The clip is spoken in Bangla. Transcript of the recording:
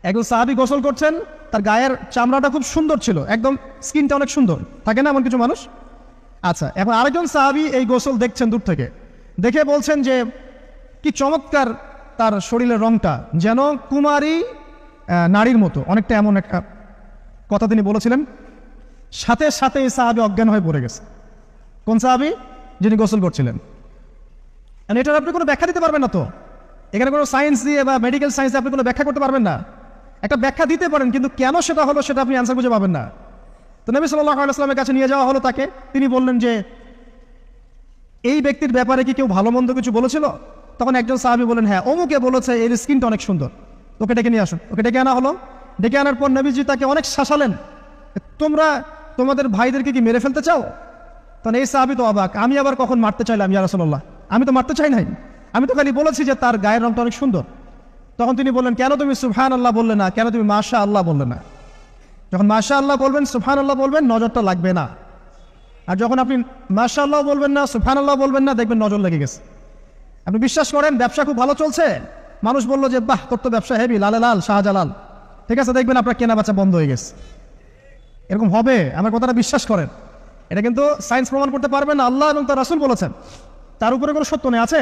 একজন সাহাবী গোসল করছেন, তার গায়ের চামড়াটা খুব সুন্দর ছিল, একদম স্কিনটা অনেক সুন্দর, থাকে না এমন কিছু মানুষ? আচ্ছা, এখন আরেকজন সাহাবী এই গোসল দেখছেন দূর থেকে, দেখে বলছেন যে কি চমৎকার তার শরীরের রংটা, যেন কুমারী নারীর মতো, অনেকটা এমন একটা কথা তিনি বলেছিলেন। সাথে সাথে এই সাহাবী অজ্ঞান হয়ে পড়ে গেছে। কোন সাহাবী? যিনি গোসল করছিলেন। এটার আপনি কোনো ব্যাখ্যা দিতে পারবেন না তো, এখানে কোনো সায়েন্স দিয়ে বা মেডিকেল সায়েন্স দিয়ে আপনি কোনো ব্যাখ্যা করতে পারবেন না। একটা ব্যাখ্যা দিতে পারেন, কিন্তু কেন সেটা হলো সেটা আপনি আনসার খুঁজে পাবেন না। তো নবী সাল্লাল্লাহু আলাইহি ওয়াসাল্লামের কাছে নিয়ে যাওয়া হলো তাকে। তিনি বললেন যে এই ব্যক্তির ব্যাপারে কি কেউ ভালো মন্দ কিছু বলেছিল? তখন একজন সাহাবী বলেন, হ্যাঁ, অমুকে বলেছে এর স্কিনটা অনেক সুন্দর, ওকে ডেকে নিয়ে আসুন। ওকে ডেকে আনা হলো। ডেকে আনার পর নবীজি তাকে অনেক শাসালেন, তোমরা তোমাদের ভাইদেরকে কি মেরে ফেলতে চাও? তখন এই সাহাবী তো অবাক, আমি আবার কখন মারতে চাইলাম ইয়া রাসূলুল্লাহ? আমি তো মারতে চাই নাই, আমি তো খালি বলেছি যে তার গায়ের রংটা অনেক সুন্দর। তখন তিনি বললেন, কেন তুমি সুবহানাল্লাহ বললে না, কেন তুমি মাশাআল্লাহ বললে না? যখন মাশাআল্লাহ বলবেন, সুবহানাল্লাহ বলবেন, নজরটা লাগবে না। আর যখন আপনি মাশাআল্লাহ বলবেন না, সুবহানাল্লাহ বলবেন না, দেখবেন নজর লেগে গেছে। আপনি বিশ্বাস করেন ব্যবসা খুব ভালো চলছে, মানুষ বললো যে বাহ তোর তো ব্যবসা হেভি, লালে লাল শাহজালাল, ঠিক আছে, দেখবেন আপনার কেনা বেচা বন্ধ হয়ে গেছে। এরকম হবে, আমার কথাটা বিশ্বাস করেন। এটা কিন্তু সায়েন্স প্রমাণ করতে পারবে না, আল্লাহ এবং তার রাসূল বলেছেন, তার উপরে কোনো সত্য নেই আছে?